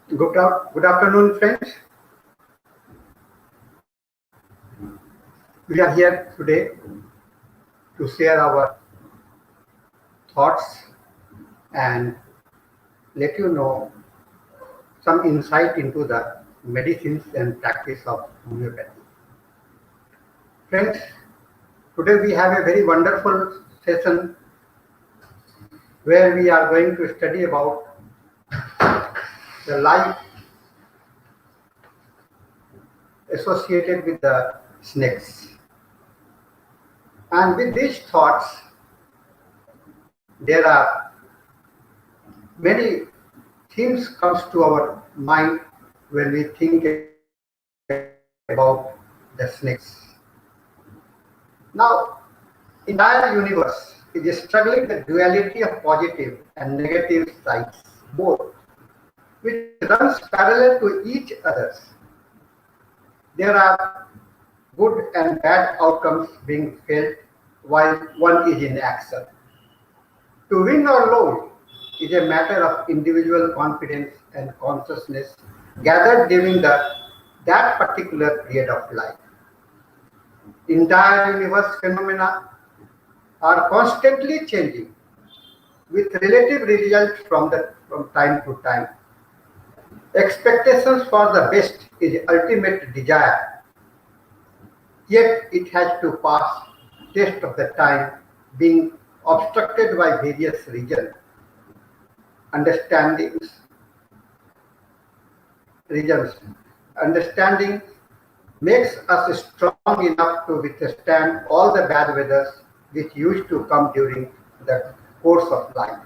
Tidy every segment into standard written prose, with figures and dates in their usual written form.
Good afternoon, friends. We are here today to share our thoughts and let you know some insight into the medicines and practice of homeopathy. Friends, today we have a very wonderful session where we are going to study about the life associated with the snakes. And with these thoughts, there are many themes comes to our mind when we think about the snakes. Now, entire universe is struggling the duality of positive and negative sides, both, which runs parallel to each other. There are good and bad outcomes being felt while one is in action. To win or lose is a matter of individual confidence and consciousness gathered during that particular period of life. Entire universe phenomena are constantly changing with relative results from time to time. Expectations for the best is ultimate desire, yet it has to pass test of the time being obstructed by various reasons. Understandings, reasons. Understanding makes us strong enough to withstand all the bad weathers which used to come during the course of life.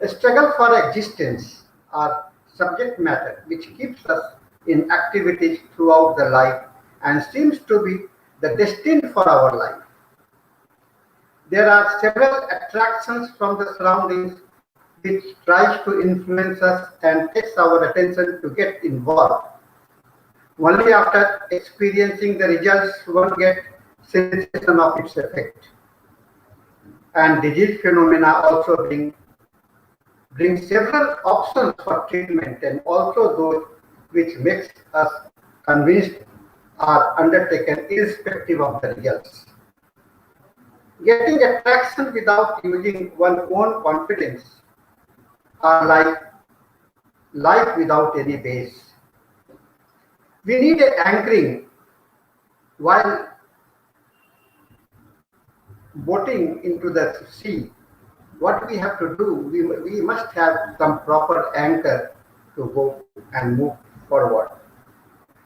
A struggle for existence or subject matter which keeps us in activities throughout the life and seems to be the destined for our life. There are several attractions from the surroundings which tries to influence us and takes our attention to get involved. Only after experiencing the results one gets sensation of its effect. And disease phenomena also bring several options for treatment and also those which makes us convinced are undertaken irrespective of the results. Getting attraction without using one's own confidence are like life without any base. We need an anchoring while boating into the sea. What we have to do, we must have some proper anchor to go and move forward.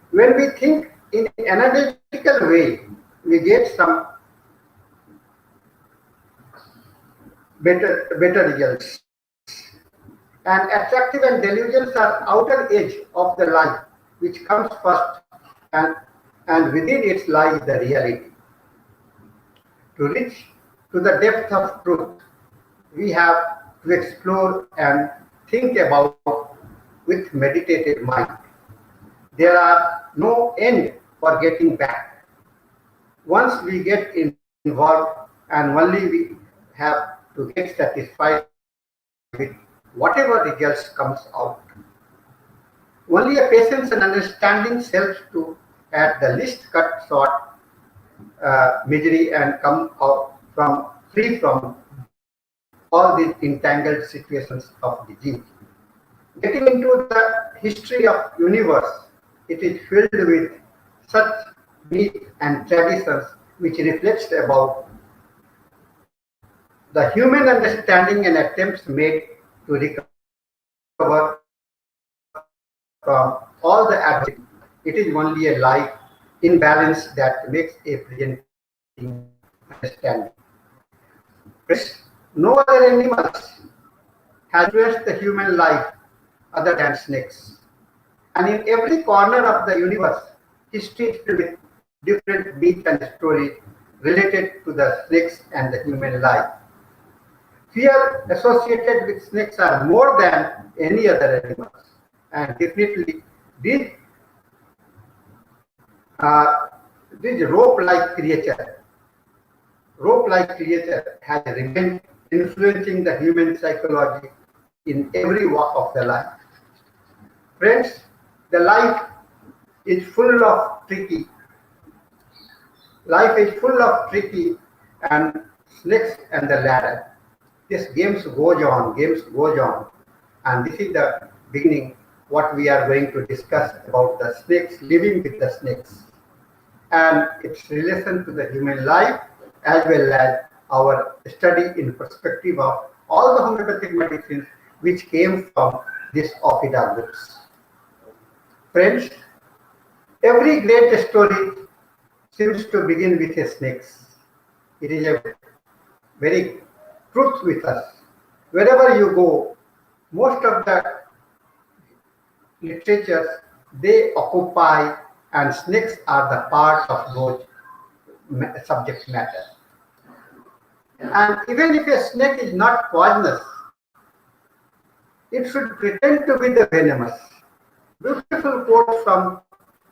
When we think in an analytical way, we get some better results. And attractive and delusions are outer edge of the life, which comes first, and, and within it lies the reality. To reach to the depth of truth, we have to explore and think about with meditative mind. There are no end for getting back. Once we get involved and only we have to get satisfied with whatever results comes out. Only a patience and understanding helps to at the least cut short misery and come out from free from all these entangled situations of disease. Getting into the history of universe, it is filled with such myths and traditions which reflects about the human understanding and attempts made to recover from all the adversity. It is only a life imbalance that makes a presenting understanding. No other animals has influenced the human life other than snakes. And in every corner of the universe, history is filled with different myths and stories related to the snakes and the human life. Fear associated with snakes are more than any other animals. And definitely, these, uh, this rope-like creature has remained influencing the human psychology in every walk of the life. Friends, the is full of tricky. Life is full of tricky and snakes and the ladder. This games goes on, and this is the beginning. What we are going to discuss about the snakes, living with the snakes, and its relation to the human life, as well as our study in perspective of all the homeopathic medicines which came from this Ophida books. Friends, every great story seems to begin with a snake. It is a very truth with us. Wherever you go, most of the literatures they occupy and snakes are the part of those subject matter. And even if a snake is not poisonous, it should pretend to be the venomous. Beautiful quote from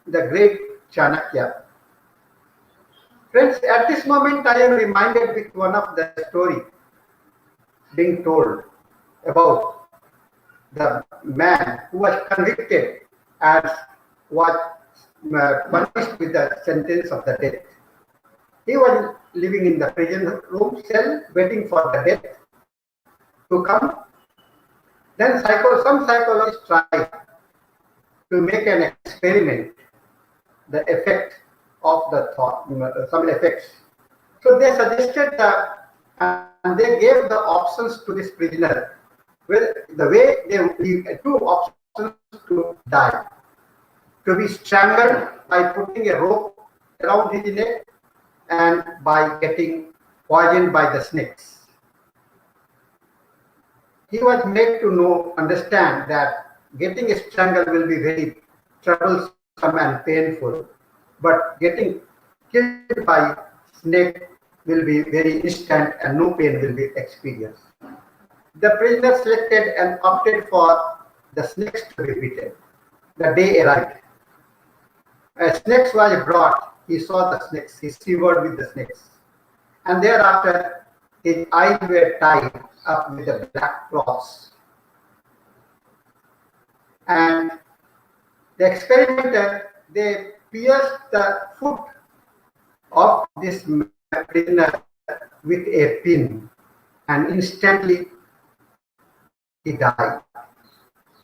the great Chanakya. Friends, at this moment I am reminded with one of the story being told about the man who was convicted and was punished with the sentence of the death. He was living in the prison room cell waiting for the death to come. Then some psychologists tried to make an experiment, the effect of the thought, some effects. So they suggested that, and they gave the options to this prisoner. Well, the way they two options to die: to be strangled by putting a rope around his neck, and by getting poisoned by the snakes. He was made to understand that getting strangled will be very troublesome and painful, but getting killed by snake will be very instant and no pain will be experienced. The prisoner selected and opted for the snakes to be beaten. The day arrived. As snakes was brought, he saw the snakes, he shivered with the snakes. And thereafter, his eyes were tied up with the black cloths. And the experimenter, they pierced the foot of this prisoner with a pin, and instantly he died.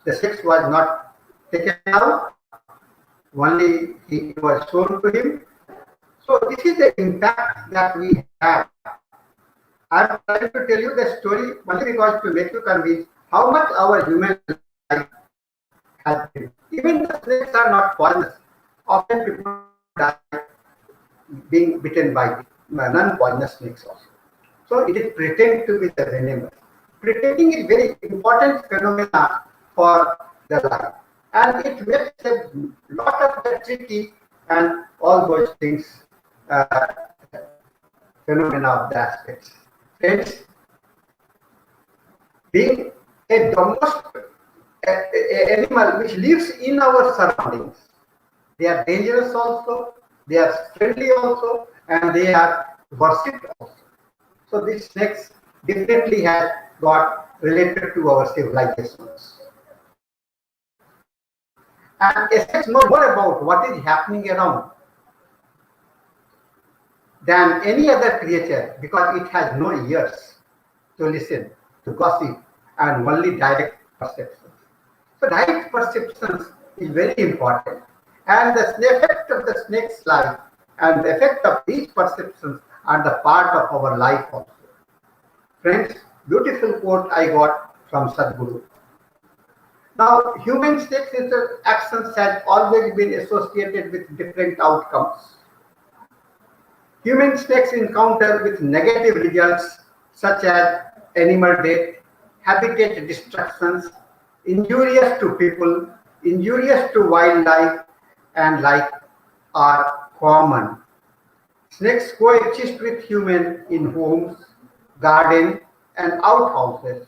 The sex was not taken out, only he was shown to him. So this is the impact that we have. I am trying to tell you the story only because to make you convinced how much our human life has been. Even the snakes are not poisonous. Often people die being bitten by non-poisonous snakes also. So it is pretend to be the venomous. Pretending is very important phenomena for the life, and it makes a lot of the tricky and all those things phenomena of the aspects. Friends, being a domestic animal which lives in our surroundings, they are dangerous also, they are friendly also, and they are worshipped also. So these snakes definitely have got related to our civilizations. And a snake knows more about what is happening around than any other creature because it has no ears to listen, to gossip, and only direct perceptions. So direct perceptions is very important. And the effect of the snake's life and the effect of these perceptions are the part of our life also. Friends, beautiful quote I got from Sadhguru. Now, human snakes actions have always been associated with different outcomes. Human snakes encounter with negative results such as animal death, habitat destructions, injurious to people, injurious to wildlife, and like are common. Snakes coexist with humans in homes, gardens, and outhouses,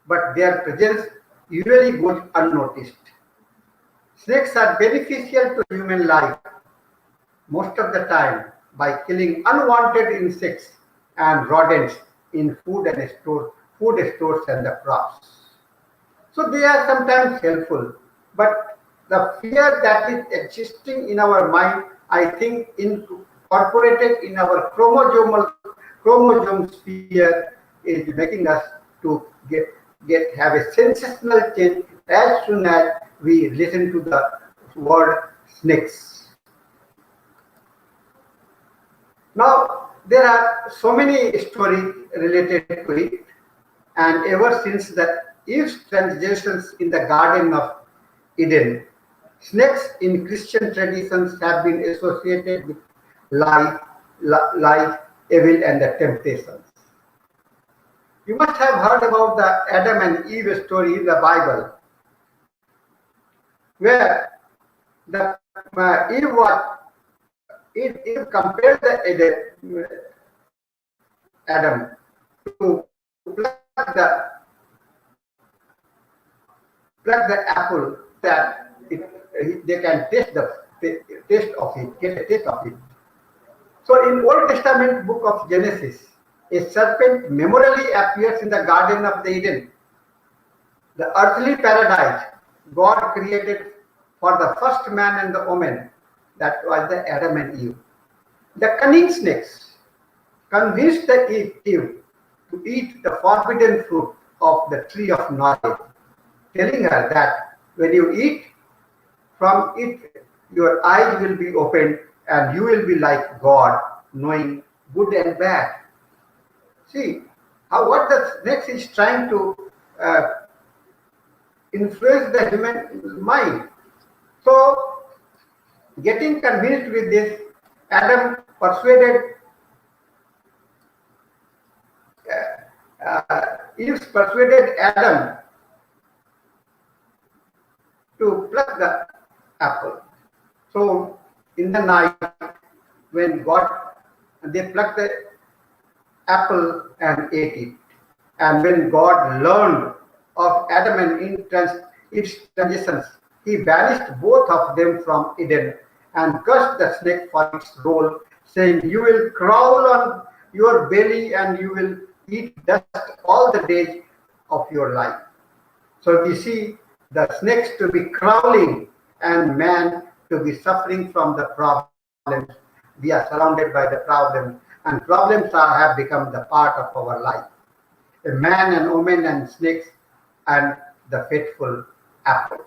but their presence usually goes unnoticed. Snakes are beneficial to human life most of the time by killing unwanted insects and rodents in food stores and the crops. So they are sometimes helpful, but the fear that is existing in our mind, I think, incorporated in our chromosome sphere is making us to get have a sensational change as soon as we listen to the word snakes. Now there are so many stories related to it, and ever since the Eve's transgressions in the Garden of Eden, snakes in Christian traditions have been associated with life, life, evil, and the temptations. You must have heard about the Adam and Eve story in the Bible, where the Eve compared the Adam to pluck the apple that they can taste of it, get a taste of it. So in Old Testament book of Genesis, a serpent memorially appears in the Garden of the Eden, the earthly paradise God created for the first man and the woman, that was the Adam and Eve. The cunning snakes convinced the Eve to eat the forbidden fruit of the tree of knowledge, telling her that when you eat from it, your eyes will be opened and you will be like God, knowing good and bad. See how what the snake is trying to influence the human mind. So, getting convinced with this, Adam Eve persuaded Adam to pluck the apple. So, in the night, when they plucked the apple and ate it. And when God learned of Adam and Eve's transitions, he banished both of them from Eden and cursed the snake for its role, saying, "You will crawl on your belly and you will eat dust all the days of your life." So we see the snakes to be crawling and man to be suffering from the problems. We are surrounded by the problems, and problems have become the part of our life. A man and woman and snakes and the faithful apple.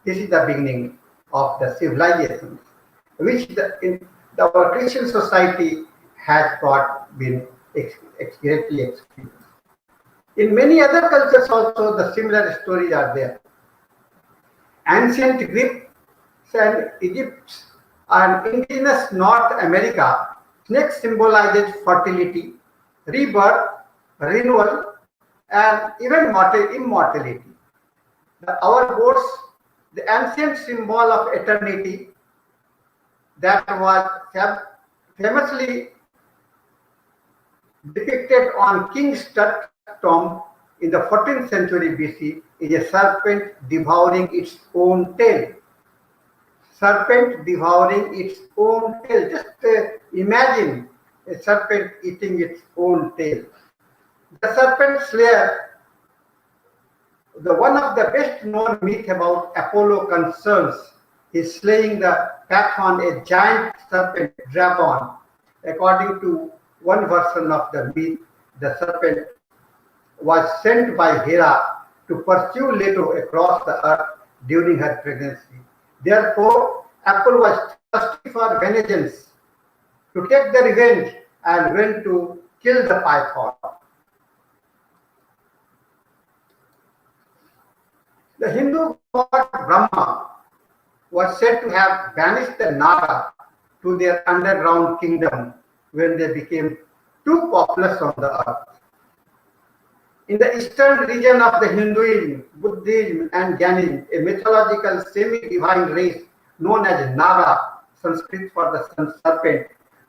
This is the beginning of the civilizations, which our Christian society has been greatly experienced. In many other cultures also, the similar stories are there. Ancient Greeks and Egypt and indigenous North America, snakes symbolizes fertility, rebirth, renewal, and even immortality. Our goats, the ancient symbol of eternity that was famously depicted on King Tut's tomb in the 14th century BC, is a serpent devouring its own tail. Serpent devouring its own tail. Just imagine a serpent eating its own tail. The serpent slayer, the one of the best known myth about Apollo concerns is slaying the Python, a giant serpent dragon. According to one version of the myth, the serpent was sent by Hera to pursue Leto across the earth during her pregnancy. Therefore, Apollo was thirsty for vengeance, to take the revenge, and went to kill the python. The Hindu god Brahma was said to have banished the Naga to their underground kingdom when they became too populous on the earth. In the eastern region of the Hinduism, Buddhism, and Jainism, a mythological semi-divine race known as Naga, Sanskrit for the sun serpent,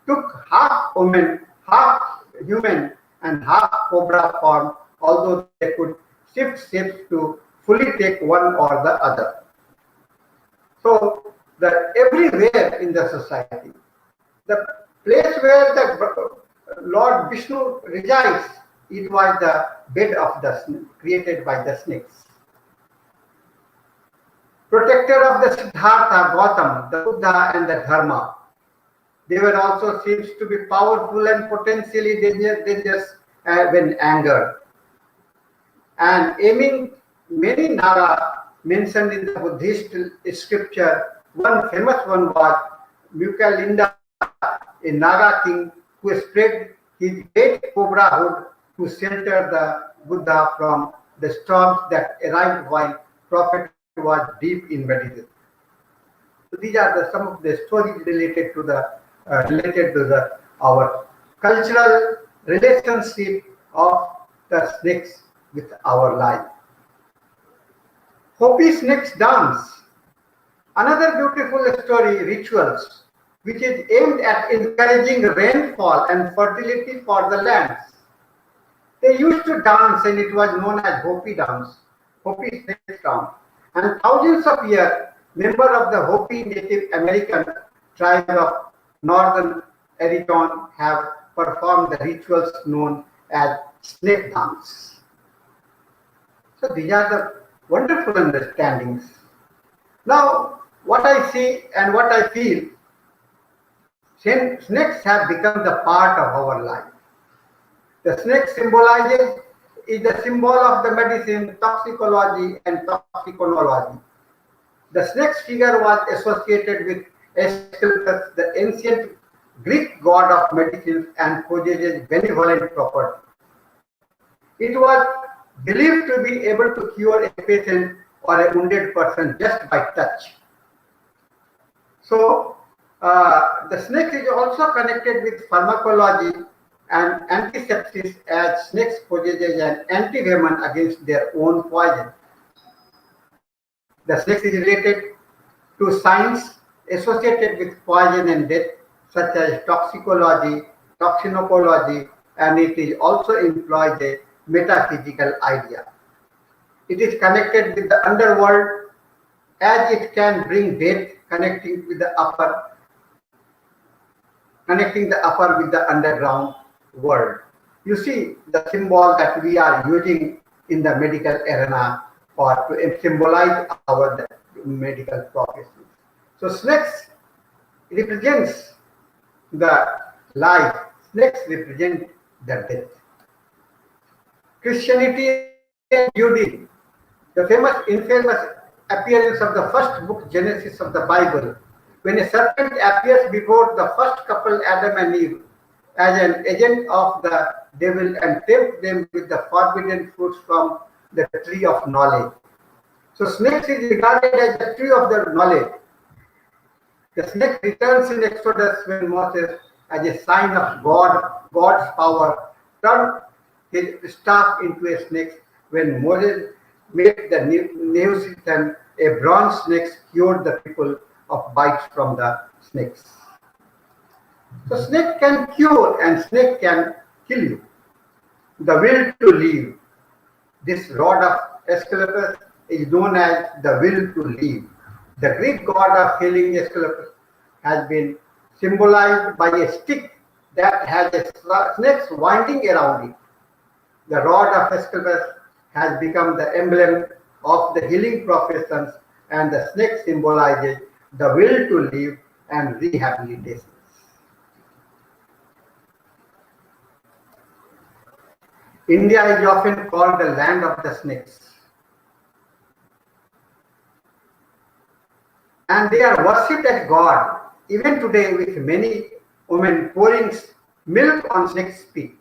took half woman, half human, and half cobra form, although they could shift shapes to fully take one or the other. So, everywhere in the society, the place where the Lord Vishnu resides, it was the bed of the snake, created by the snakes. protector of the Siddhartha, Gautam, the Buddha and the Dharma. They were also seems to be powerful and potentially dangerous when angered. And aiming many Naga mentioned in the Buddhist scripture, one famous one was Mukalinda, a Naga king who spread his great cobra hood to shelter the Buddha from the storms that arrived while Prophet was deep in meditation. So these are some of the stories related to the our cultural relationship of the snakes with our life. Hopi snakes dance. Another beautiful story, rituals, which is aimed at encouraging rainfall and fertility for the lands. They used to dance and it was known as Hopi dance, Hopi snake dance. And thousands of years, members of the Hopi Native American tribe of northern Arizona have performed the rituals known as snake dance. So these are the wonderful understandings. Now, what I see and what I feel, snakes have become the part of our life. The snake symbolizes is the symbol of the medicine, toxicology, and toxiconology. The snake's figure was associated with Asclepius, the ancient Greek god of medicine, and possesses benevolent property. It was believed to be able to cure a patient or a wounded person just by touch. So, the snake is also connected with pharmacology and antisepsis, as snakes possesses an antivenom against their own poison. The snake is related to science associated with poison and death, such as toxicology, toxinopology, and it is also employs a metaphysical idea. It is connected with the underworld as it can bring death, connecting the upper with the underground world. You see the symbol that we are using in the medical arena for to symbolize our medical profession. So snakes represents the life. Snakes represent the death. Christianity and Judaism, the infamous appearance of the first book, Genesis of the Bible, when a serpent appears before the first couple, Adam and Eve, as an agent of the devil and tempts them with the forbidden fruits from the tree of knowledge. So snakes is regarded as the tree of the knowledge. The snake returns in Exodus when Moses, as a sign of God's power, turned his staff into a snake. When Moses made the Neocytan, a bronze snake cured the people of bites from the snakes. So snake can cure and snake can kill you. The will to live. This rod of Asclepius is known as the will to live. The Greek god of healing, Asclepius, has been symbolized by a stick that has a snake winding around it. The rod of Asclepius has become the emblem of the healing professions, and the snake symbolizes the will to live and rehabilitation. India is often called the land of the snakes. And they are worshipped as God, even today, with many women pouring milk on snakes' feet,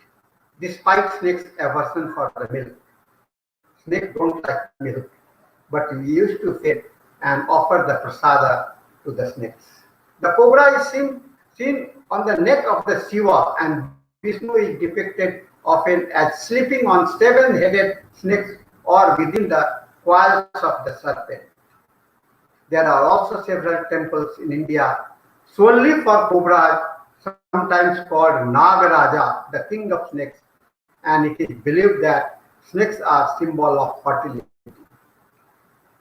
despite snakes' aversion for the milk. Snakes don't like milk, but we used to feed and offer the prasada to the snakes. The cobra is seen on the neck of the Shiva, and Vishnu is depicted often as sleeping on seven-headed snakes or within the coils of the serpent. There are also several temples in India solely for cobras, sometimes called Nagaraja, the king of snakes, and it is believed that snakes are symbol of fertility.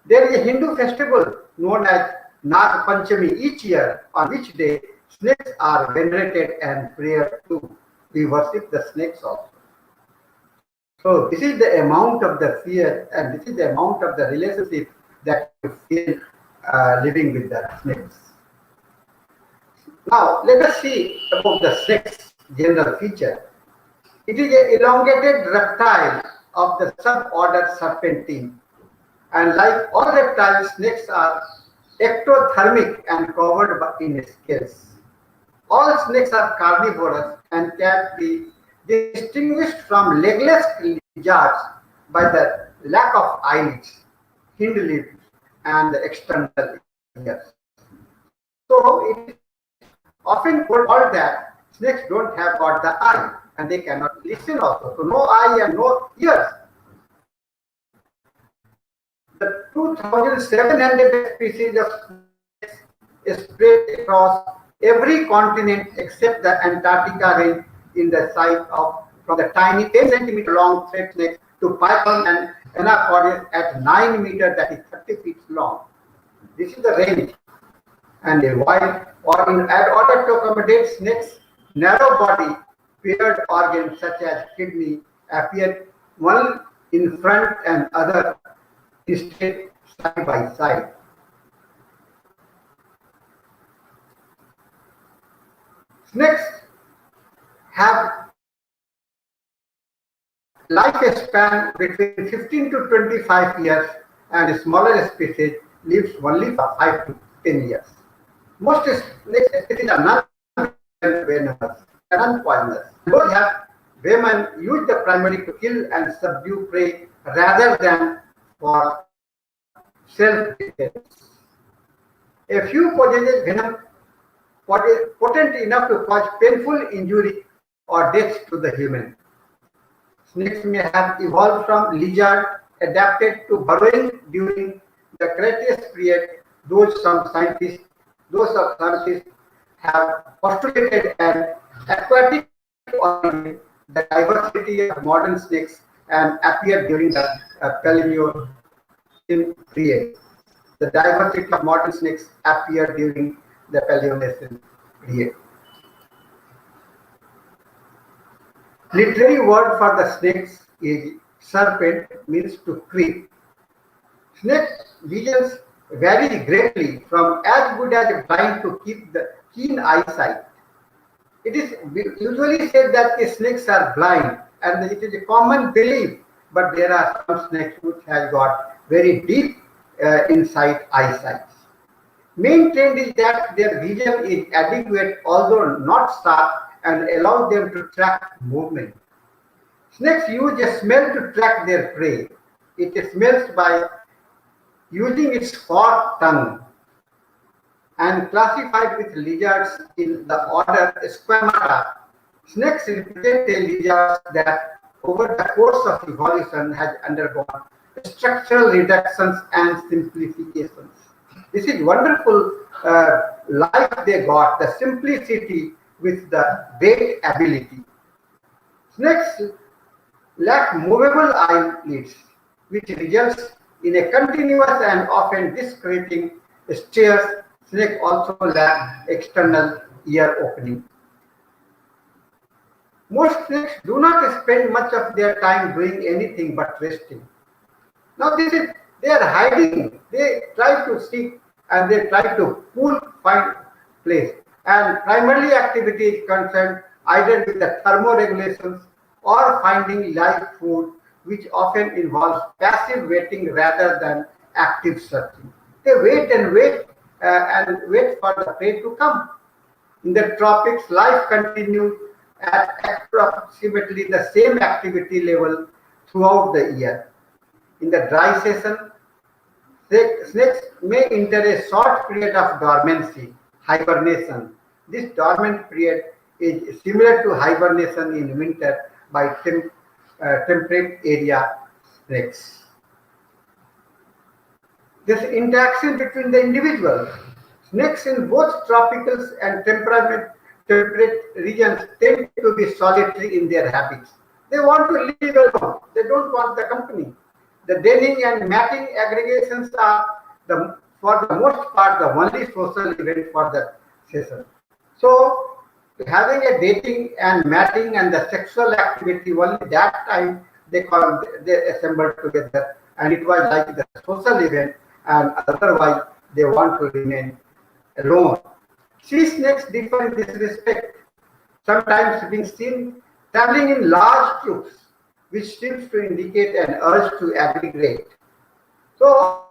There is a Hindu festival known as Nag Panchami each year, on which day snakes are venerated and prayed to. We worship the snakes also. So this is the amount of the fear and this is the amount of the relationship that you feel living with the snakes. Now, let us see about the snake's general feature. It is an elongated reptile of the suborder Serpentine, and like all reptiles, snakes are ectothermic and covered in scales. All snakes are carnivorous and can be distinguished from legless lizards by the lack of eyelids, hind limbs, and the external ears. So it is often called that snakes don't have got the eye and they cannot listen also. So no eye and no ears. The 2,700 species of snakes is spread across every continent except the Antarctica range in the size of from the tiny 10 centimeter long thread snakes to python and anacondas at 9 meters, that is 30 feet long. This is the range. And a wide organ, in order to accommodate snakes, narrow body paired organs such as kidney appear one in front and other instead side by side. Snakes have lifespan between 15 to 25 years, and smaller species lives only for 5 to 10 years. Most snake species are non-venomous, non-poisonous. Those have venom used primarily to kill and subdue prey rather than for self-defense. A few possess venom potent enough to cause painful injury or death to the human. Snakes may have evolved from lizards adapted to burrowing during the Cretaceous period. Those scientists have postulated an aquatic origin, the diversity of modern snakes, and appeared during the Paleocene period. The diversity of modern snakes appeared during the Paleocene period. Literary word for the snakes is serpent, means to creep. Snake visions vary greatly, from as good as blind to keep the keen eyesight. It is usually said that the snakes are blind, and it is a common belief, but there are some snakes which have got very deep insight eyesight. Main trend is that their vision is adequate, although not sharp, and allows them to track movement. Snakes use a smell to track their prey. It smells by using its forked tongue, and classified with lizards in the order Squamata. Snakes represent a lizard that over the course of evolution has undergone structural reductions and simplifications. This is wonderful life they got, the simplicity with the great ability. Snakes lack movable eyelids, which results in a continuous and often discreting stares. Snakes also lack external ear opening. Most snakes do not spend much of their time doing anything but resting. Now they are hiding. They try to seek and they try to find place. And primarily activity is concerned either with the thermoregulations or finding live food, which often involves passive waiting rather than active searching. They wait and wait for the prey to come. In the tropics, life continues at approximately the same activity level throughout the year. In the dry season, snakes may enter a short period of dormancy, hibernation. This dormant period is similar to hibernation in winter by temperate area snakes. This interaction between the individuals. Snakes in both tropical and temperate regions tend to be solitary in their habits. They want to live alone. They don't want the company. The denning and matting aggregations are, for the most part, the only social event for the season. So, having a dating and matting and the sexual activity, only that time they assembled together, and it was like the social event, and otherwise they want to remain alone. Sea snakes differ in this respect, sometimes being seen traveling in large groups, which seems to indicate an urge to aggregate. So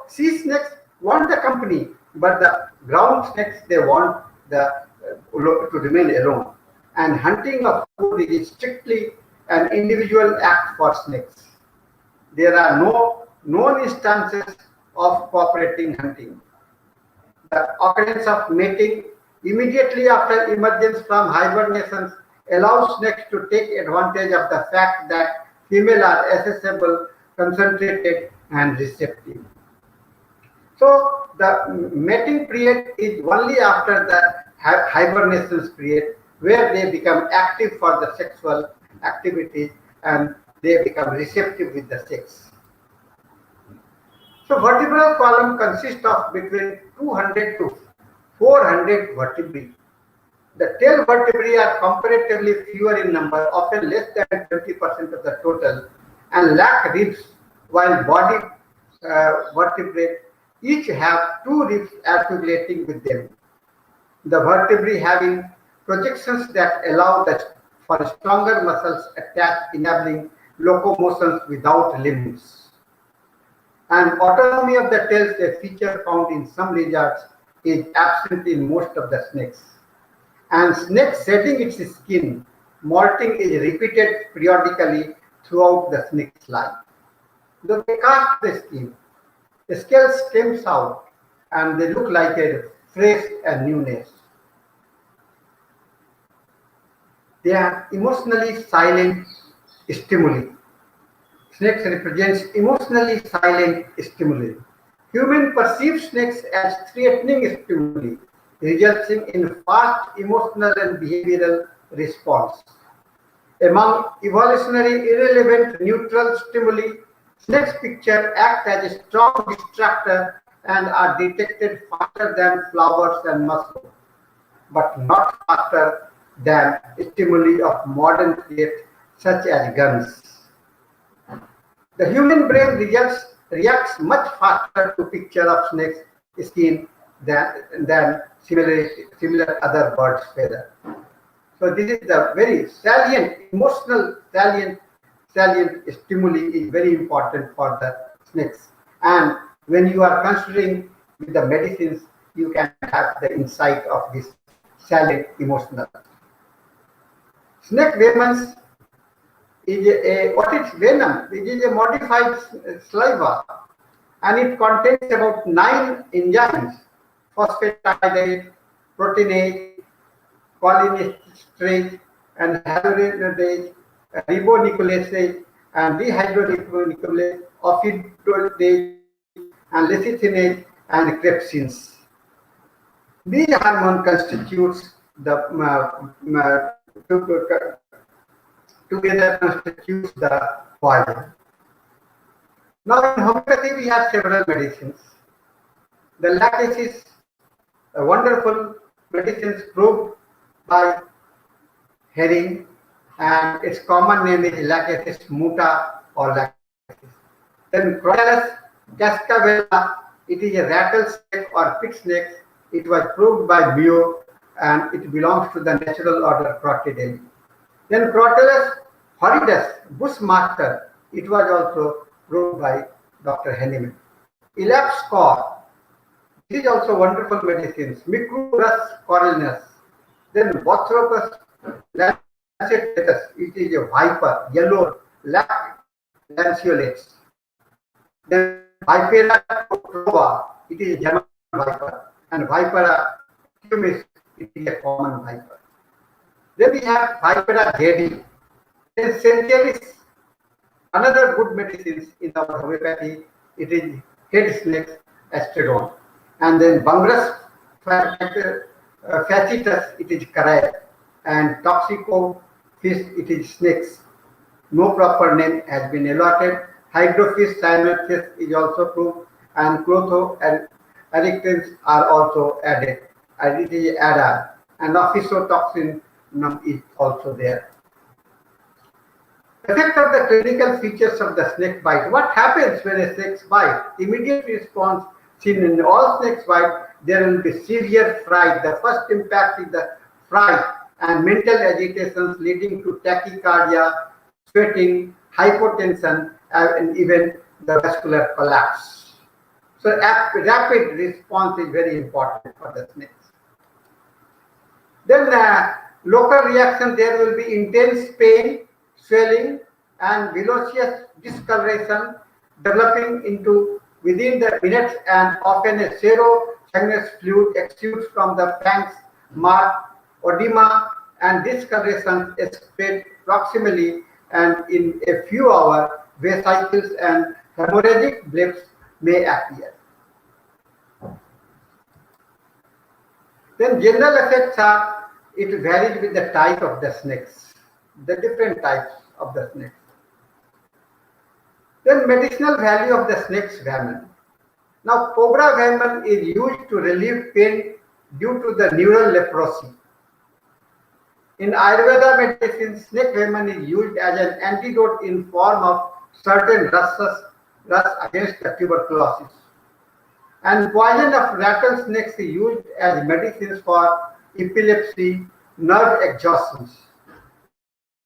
sea snakes want the company, but the ground snakes they want to remain alone. And hunting of food is strictly an individual act for snakes. There are no known instances of cooperating hunting. The occurrence of mating immediately after emergence from hibernation allows snakes to take advantage of the fact that females are accessible, concentrated, and receptive. So the mating period is only after the hibernation period where they become active for the sexual activity and they become receptive with the sex. So vertebral column consists of between 200 to 400 vertebrae. The tail vertebrae are comparatively fewer in number, often less than 20% of the total, and lack ribs, while body vertebrae each have two ribs articulating with them. The vertebrae having projections that allow for stronger muscles attached, enabling locomotion without limbs. And autonomy of the tails, a feature found in some lizards, is absent in most of the snakes. And snake shedding its skin, molting is repeated periodically throughout the snake's life. Though they cast the skin, the scale stems out and they look like a fresh and newness. They are emotionally silent stimuli. Snakes represents emotionally silent stimuli. Human perceive snakes as threatening stimuli, resulting in fast emotional and behavioral response. Among evolutionary irrelevant neutral stimuli, snakes picture act as a strong distractor and are detected faster than flowers and mushrooms, but not faster than stimuli of modern threats such as guns. The human brain reacts much faster to picture of snake's skin than similar other birds' feather. So this is the very salient, emotional salient stimuli is very important for the snakes. And when you are considering with the medicines, you can have the insight of this salient emotional. Snake venom is what is venom? It is a modified saliva, and it contains about 9 enzymes: phosphatidase, proteinase, cholinesterase, and hyaluronidase, ribonuclease, and dehydronuclease, ophidase, and lecithinase, and trypsins. These hormone constitutes the together constitutes the poison. Now in homeopathy we have several medicines. The latex is a wonderful medicines proved by herring, and its common name is Lachesis muta or Lachesis. Then Crotalus cascavella, it is a rattlesnake or pit snake. It was proved by Bio and it belongs to the natural order Crotidae. Then Crotalus horridus, bushmaster, it was also proved by Dr. Henneman. Elapsed core, this is also wonderful medicines. Micrurus coriolanus. Then Bothropus lanceolatus, it is a viper, yellow, lanceolates. Then Vipera trova, it is a German viper. And Vipera cumis, it is a common viper. Then we have Vipera jadi. Then Centauris, another good medicines in our homeopathy, it is head snake astrodon. And then Bungrus fascitus, it is Carae. And Toxico fish, it is snakes. No proper name has been allotted. Hydrofish cyanothus is also proved, and Clotho and erectans are also added. And it is ADA. And ophisotoxin is also there. Effect of the clinical features of the snake bite. What happens when a snake bite? Immediate response seen in all snakes bite, there will be severe fright. The first impact is the fright and mental agitations leading to tachycardia, sweating, hypotension, and even the vascular collapse. So rapid response is very important for the snakes. Then local reaction, there will be intense pain, swelling, and viscous discoloration developing into within the minutes, and often a serosanguinous fluid exudes from the fangs, mark, edema, and discoloration spread proximally, and in a few hours, vesicles and hemorrhagic bleeds may appear. Then general effects are, it varies with the type of the snakes, the different types of the snakes. Then medicinal value of the snake's venom. Now cobra venom is used to relieve pain due to the neural leprosy. In Ayurveda medicine, snake venom is used as an antidote in form of certain rust against the tuberculosis. And poison of rattlesnakes is used as medicines for epilepsy, nerve exhaustions.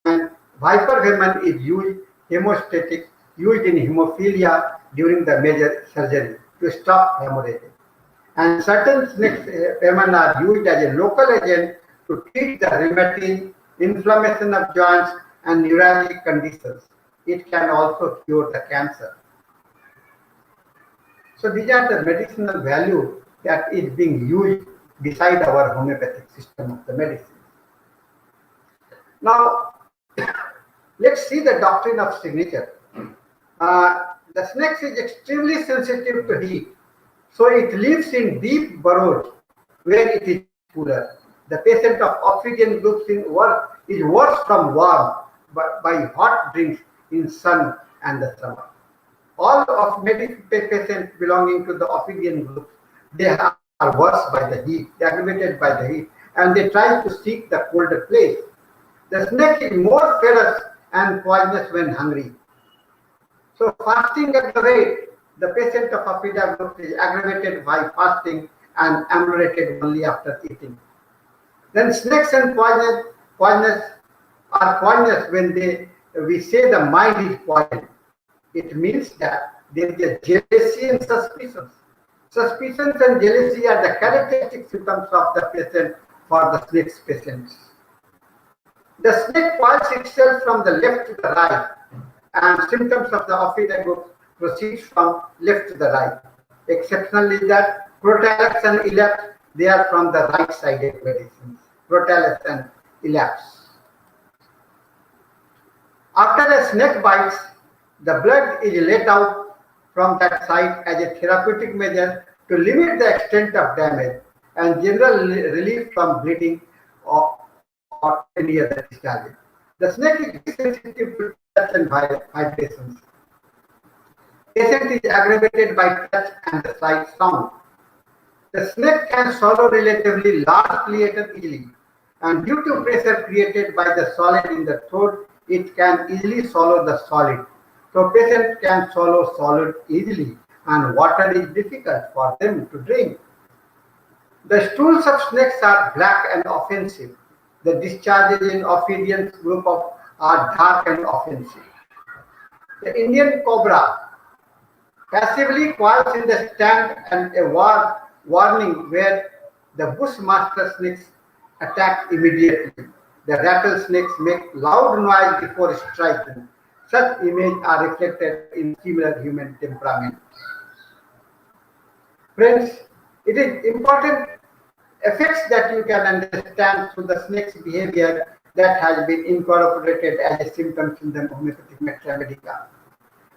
And viper venom is used hemostatic, used in hemophilia during the major surgery to stop hemorrhage. And certain snakes venom are used as a local agent to treat the rheumatism, inflammation of joints, and neurologic conditions. It can also cure the cancer. So these are the medicinal value that is being used beside our homeopathic system of the medicine. Now, let's see the doctrine of signature. The snake is extremely sensitive to heat, so it lives in deep burrows where it is cooler. The patient of Ophidian groups is worse from warm by hot drinks in sun and the summer. All of medical patients belonging to the Ophidian group, they are worse by the heat, they are aggravated by the heat, and they try to seek the colder place. The snake is more ferocious and poisonous when hungry. So fasting at the weight, the patient of Ophida group is aggravated by fasting and ameliorated only after eating. Then snakes and poisonous are poisonous when we say the mind is poisoned. It means that there is a jealousy and suspicions. Suspicions and jealousy are the characteristic symptoms of the patient for the snake's patients. The snake coils itself from the left to the right, and symptoms of the Ophida group proceeds from left to the right. Exceptionally, that Protalus and Elaps, they are from the right-sided medicines. Protalus and Elaps. After a snake bites, the blood is let out from that site as a therapeutic measure to limit the extent of damage and general relief from bleeding or any other discharge. The snake is sensitive to touch and vibrations. Patient is aggravated by touch and the slight sound. The snake can swallow relatively large creature easily, and due to pressure created by the solid in the throat, it can easily swallow the solid. So patient can swallow solid easily, and water is difficult for them to drink. The stools of snakes are black and offensive. The discharges in Ophidian group are dark and offensive. The Indian cobra passively coils in the stand and a warning where the bushmaster snakes attack immediately. The rattlesnakes make loud noise before striking. Such images are reflected in similar human temperament. Friends, it is important effects that you can understand through the snake's behavior that has been incorporated as a symptoms in the homeopathic Metra Medica.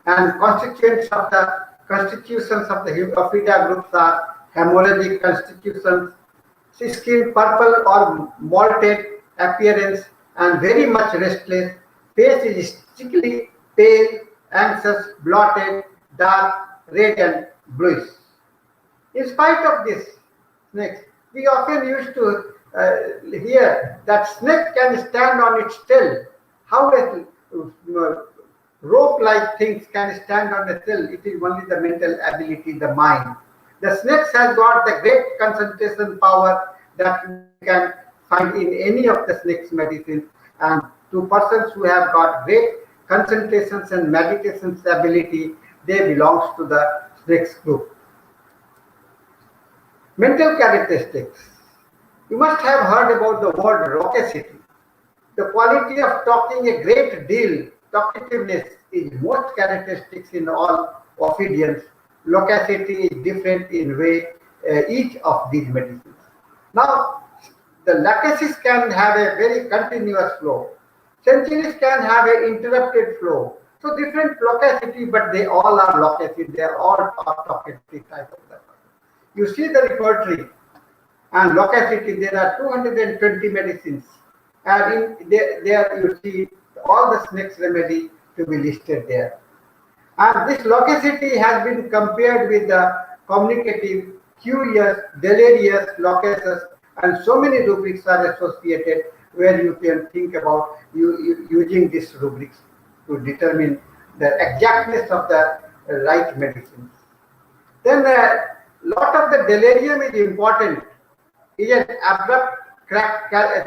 And constitutions of the Ophida groups are hemorrhagic constitutions, skin purple or malted appearance, and very much restless. Face is stickily pale, anxious, blotted, dark, red, and bluish. In spite of this, snakes, we often used to hear that snake can stand on its tail. How a rope-like things can stand on a tail? It is only the mental ability, the mind. The snakes has got the great concentration power that we can find in any of the snake's medicines, and to persons who have got great concentrations and meditations ability, they belongs to the snakes group. Mental characteristics. You must have heard about the word raucosity. The quality of talking a great deal, talkativeness is most characteristics in all Ophidians. Loquacity is different in way each of these medicines. Now, the lachesis can have a very continuous flow. Centuries can have an interrupted flow. So different loquacity, but they all are loquacity. They are all talkative type of that. You see the repertory and loquacity. There are 220 medicines, and there you see all the snake's remedy to be listed there. And this loquacity has been compared with the communicative, curious, delirious, loquacious, and so many rubrics are associated where you can think about using these rubrics to determine the exactness of the right medicines. Then a lot of the delirium is important. Is an abrupt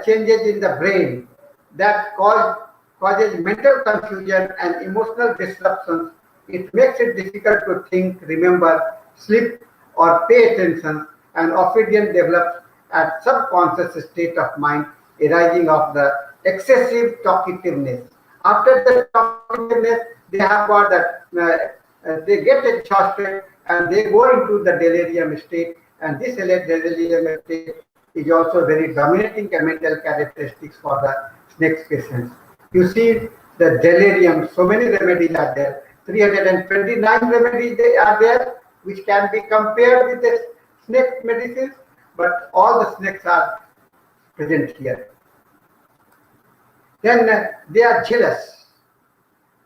changes in the brain that causes mental confusion and emotional disruptions. It makes it difficult to think, remember, sleep, or pay attention, and Ophidian develops a subconscious state of mind arising of the excessive talkativeness. After the talkativeness, they have got that they get exhausted and they go into the delirium state, and this delirium state is also very dominating mental characteristics for the snake patients. You see the delirium, so many remedies are there. 329 remedies they are there, which can be compared with the snake medicines, but all the snakes are present here. Then they are jealous.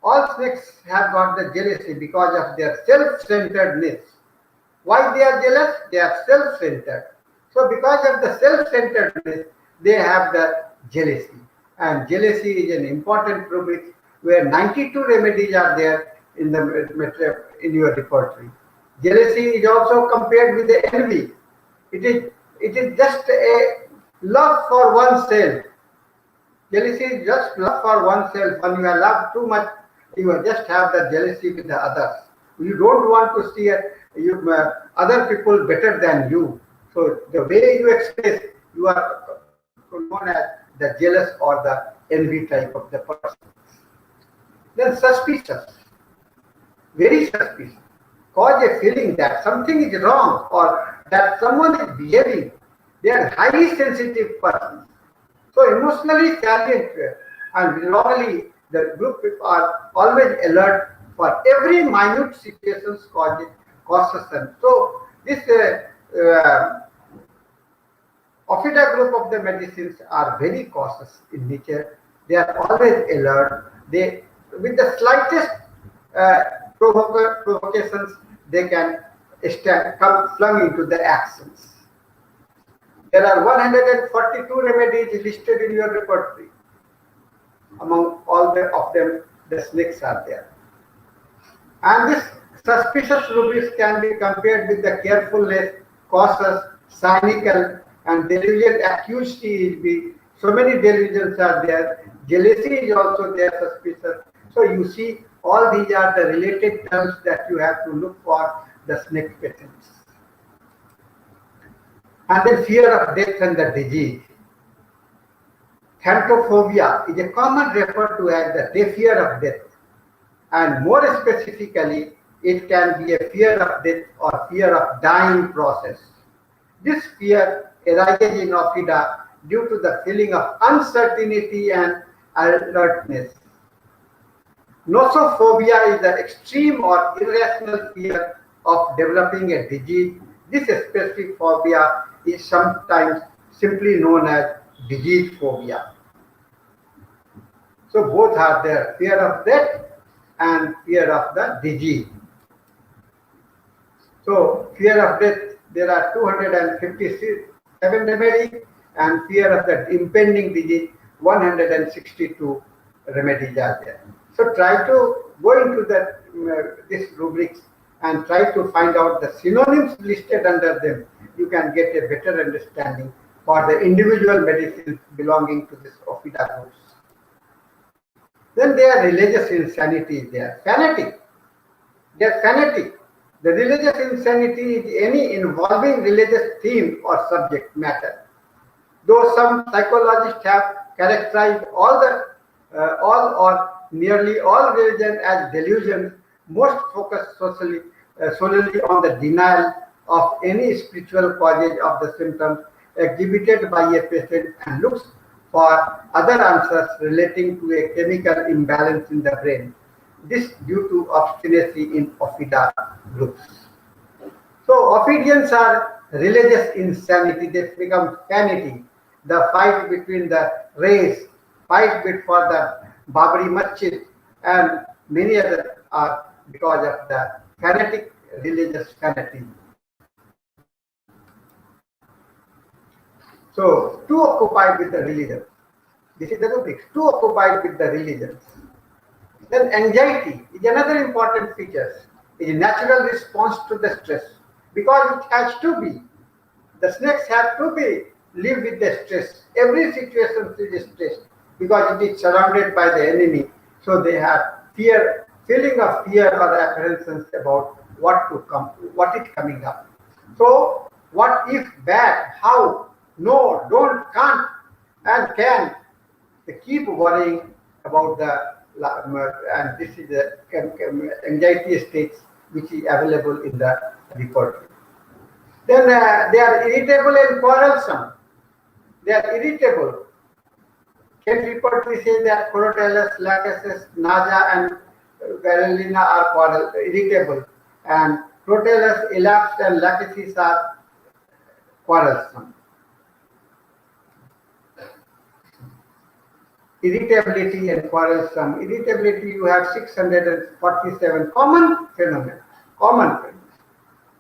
All snakes have got the jealousy because of their self-centeredness. Why they are jealous? They are self-centered. So because of the self-centeredness, they have the jealousy. And jealousy is an important rubric where 92 remedies are there in your repertory. Jealousy is also compared with the envy. It is just a love for oneself. Jealousy is just love for oneself. When you are loved too much, you just have the jealousy with the others. You don't want to see other people better than you. So the way you express, you are known as the jealous or the envy type of the person. Then suspicious, very suspicious, cause a feeling that something is wrong or that someone is behaving. They are highly sensitive persons. So emotionally salient, and normally the group are always alert for every minute situations causes them. So this Ophida group of the medicines are very cautious in nature. They are always alert. They, with the slightest provocations, they can come flung into the actions. There are 142 remedies listed in your repertory. Among all of them, the snakes are there. And this suspicious rubrics can be compared with the carefulness, cautious, cynical, and delusion accuracy. So many delusions are there. Jealousy is also there, suspicious. So you see, all these are the related terms that you have to look for the snake patients. And then fear of death and the disease. Thanatophobia is a common referred to as the fear of death. And more specifically, it can be a fear of death or fear of dying process. This fear arises in Ophida due to the feeling of uncertainty and alertness. Nosophobia is the extreme or irrational fear of developing a disease. This specific phobia is sometimes simply known as disease phobia. So both are there, fear of death and fear of the disease. So fear of death, there are 257 remedies, and fear of the impending disease, 162 remedies are there. So try to go into these rubrics and try to find out the synonyms listed under them, you can get a better understanding for the individual medicines belonging to this Ophida groups. Then their religious insanity is there. Fanatic. They are fanatic. The religious insanity is any involving religious theme or subject matter. Though some psychologists have characterized all or nearly all religion as delusions, most focus solely on the denial of any spiritual causes of the symptoms exhibited by a patient and looks for other answers relating to a chemical imbalance in the brain. This due to obstinacy in Ophida groups. So Ophidians are religious insanity. They become sanity. The fight between the race, fight for the Babri Masjid, and many others are because of the fanatic religious fanatism. So too occupied with the religion. This is the rubric. Too occupied with the religions. Then anxiety is another important feature. It is a natural response to the stress because it has to be. The snakes have to be live with the stress. Every situation is stress because it is surrounded by the enemy. So they have fear, feeling of fear or apprehensions about what to come, what is coming up. So what if bad? How? No, don't, can't, and can. They keep worrying about the and this is the anxiety states which is available in the report. Then they are irritable and quarrelsome. They are irritable. Kent report we say that Corotellus, Lachesis, Naja, and Garelina are irritable, and Crotellus, Elapsed, and Lachesis are quarrelsome. Irritability and quarrelsome. Irritability, you have 647 common phenomena,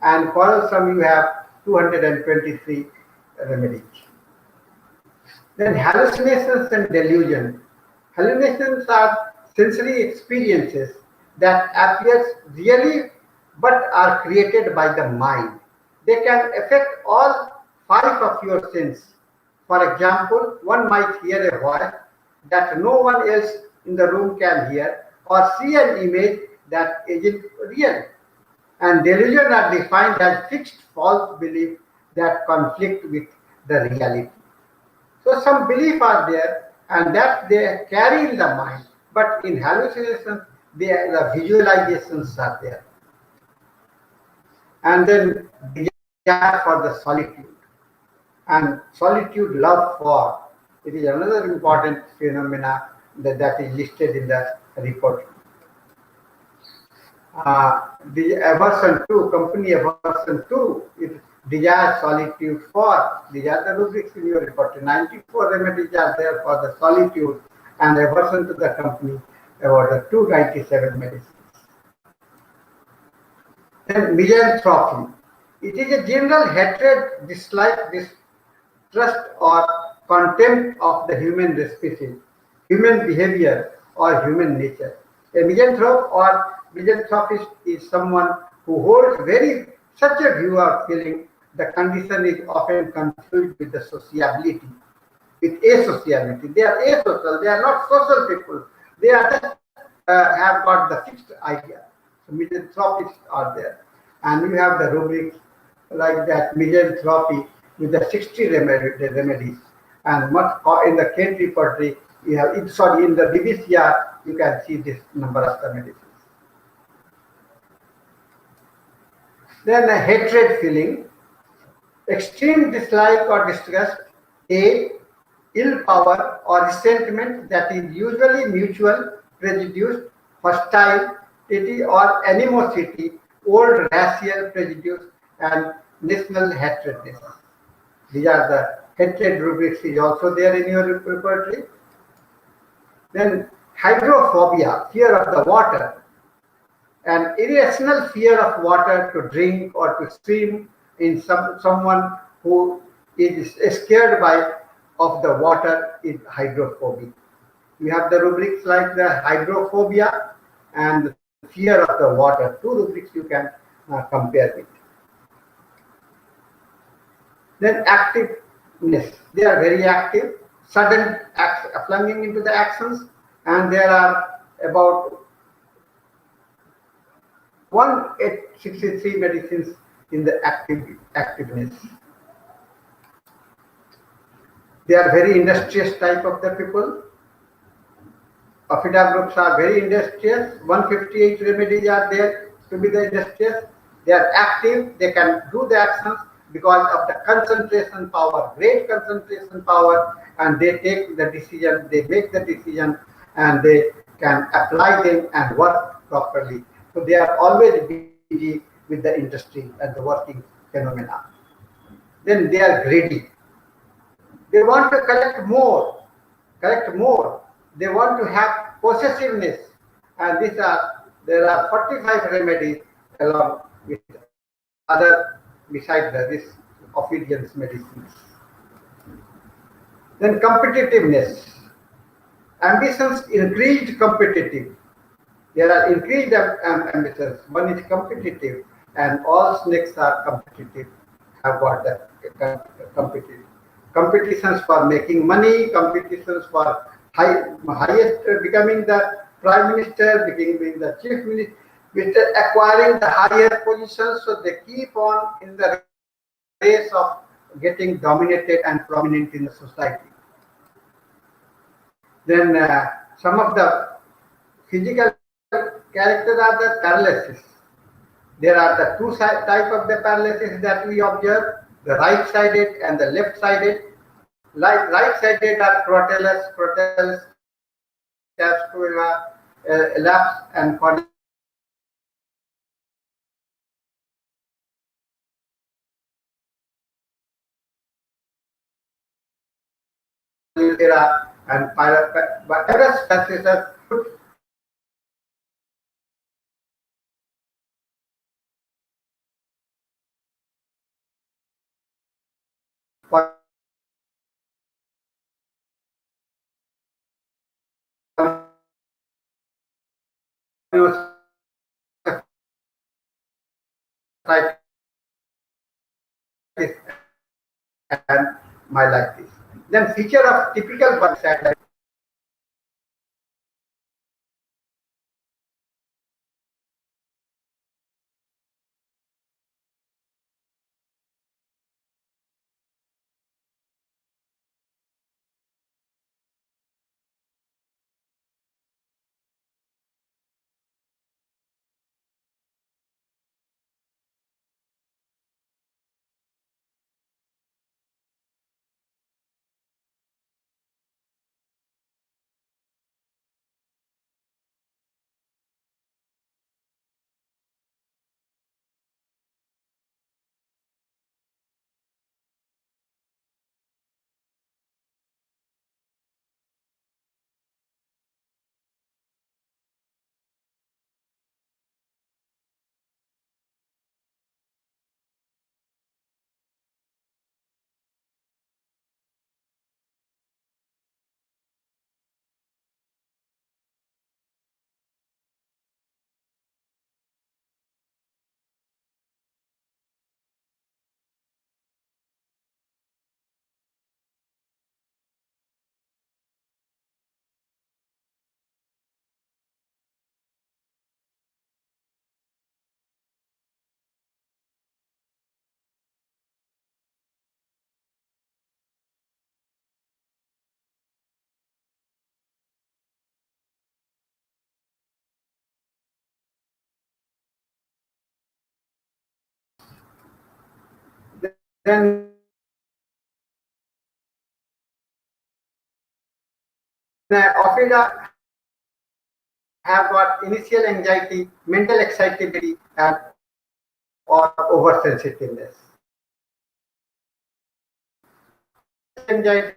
and quarrelsome you have 223 remedies. Then hallucinations and delusion. Hallucinations are sensory experiences that appear really but are created by the mind. They can affect all 5 of your senses. For example, one might hear a voice that no one else in the room can hear, or see an image that isn't real. And delusion are defined as fixed false beliefs that conflict with the reality. So some beliefs are there and that they carry in the mind, but in hallucinations, the visualizations are there. And then desire for the solitude. And solitude, love for, it is another important phenomena that is listed in the report. The aversion to, company aversion to, it desire solitude for. These are the rubrics in your report. 94 remedies are there for the solitude and aversion to the company, about the 297 medicines. Then misanthropy. It is a general hatred, dislike, distrust, or contempt of the human species, human behavior, or human nature. A misanthrope or misanthropist is someone who holds such a view of feeling. The condition is often confused with the sociability, with asociality. They are asocial, they are not social people. They are just have got the fixed idea. So misanthropists are there. And you have the rubrics like that, misanthropy with the 60 remedies. And in the Kent repertory, you have in the BBCR, you can see this number of the medicines. Then a hatred feeling, extreme dislike or disgust, ill power or resentment that is usually mutual, prejudice, hostility or animosity, old racial prejudice, and national hatredness. These are the hatred rubrics is also there in your repertory. Then hydrophobia, fear of the water, an irrational fear of water to drink or to swim in someone who is scared of the water is hydrophobia. We have the rubrics like the hydrophobia and the fear of the water. 2 rubrics you can compare with. Then activeness. They are very active, sudden plunging into the actions, and there are about 1863 medicines in the activeness. They are very industrious type of the people. Ophida groups are very industrious. 158 remedies are there to be the industrious. They are active. They can do the actions because of the concentration power, great concentration power, and they take the decision, they make the decision, and they can apply them and work properly. So they are always busy with the industry and the working phenomena. Then they are greedy. They want to collect more. They want to have possessiveness, and there are 45 remedies along with other besides this Ophidian's medicines. Then competitiveness. Ambitions increased competitive. There are increased ambitions. One is competitive, and all snakes are competitive. Have got that competitive competitions for making money, competitions for highest becoming the prime minister, becoming the chief minister, acquiring the higher positions. So they keep on in the race of getting dominated and prominent in the society. Then some of the physical characters are the paralysis. There are the two type of the paralysis that we observe: the right-sided and the left-sided. Like right-sided are crotalus capsula, elapse, and cornucera and virus fascists and myelitis. Then feature of typical burn then Ophida have got initial anxiety, mental excitability, and or oversensitiveness. Anxiety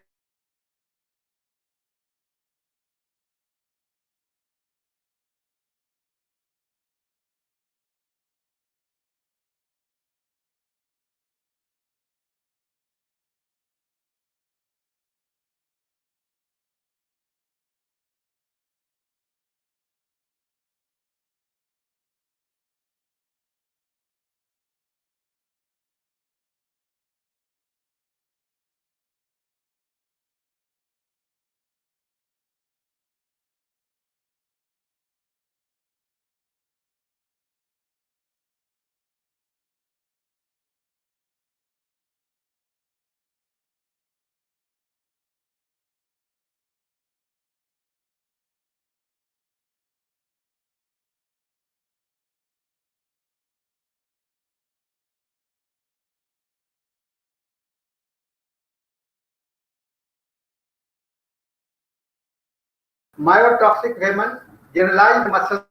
myotoxic venom, generalized muscle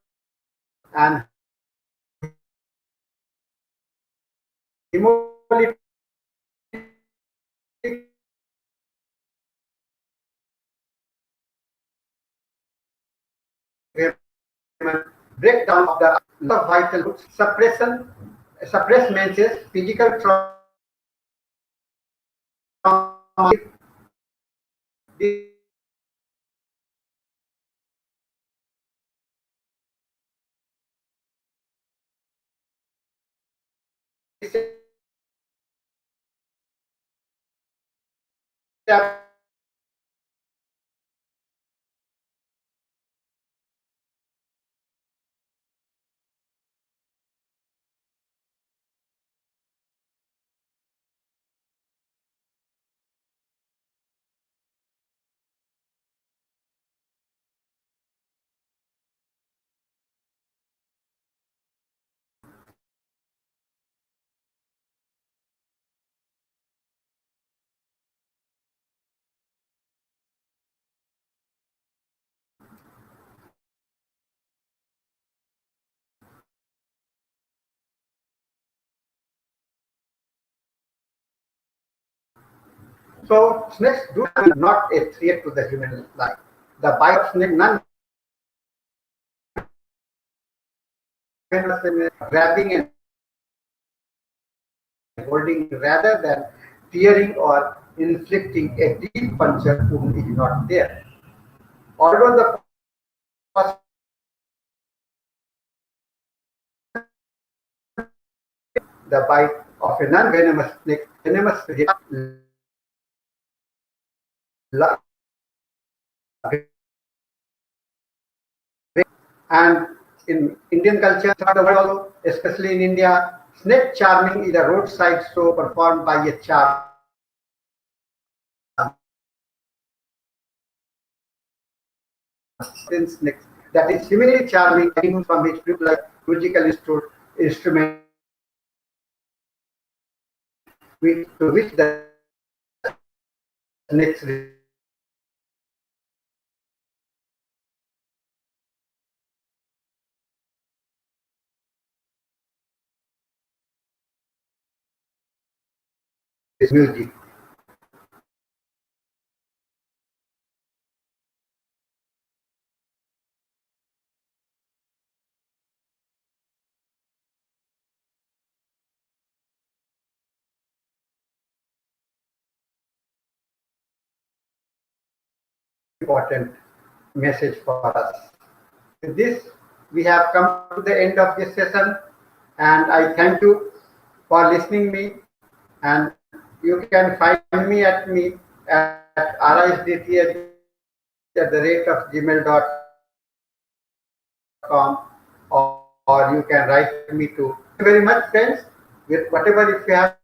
and hemolytic breakdown of the vital roots, suppress menses, physical trauma, so snakes do not a threat to the human life. The bite of snake, none grabbing and holding rather than tearing or inflicting a deep puncture wound is not there. Although the bite of a non-venomous snake, venomous and in Indian culture, especially in India, snake charming is a roadside show performed by a charmer snake that is similarly charming from his musical instrument to which the snakes music. Important message for us. With this, we have come to the end of this session, and I thank you for listening me. And you can find me at risdth@gmail.com, or you can write me to. Thank you very much, friends. With whatever, if you have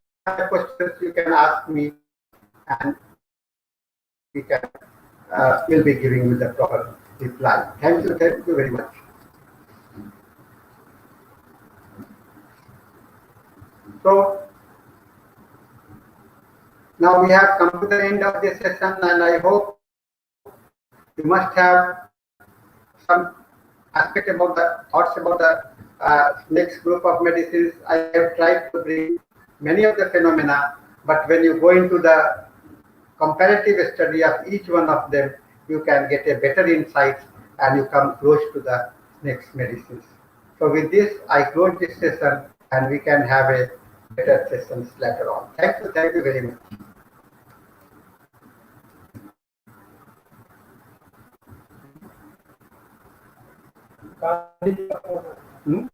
questions, you can ask me, and we can will be giving you the proper reply. Thank you very much. So now we have come to the end of this session, and I hope you must have some aspect about the thoughts about the next group of medicines. I have tried to bring many of the phenomena, but when you go into the comparative study of each one of them, you can get a better insight and you come close to the next medicines. So with this, I close this session and we can have a better sessions later on. Thank you very much. Hmm?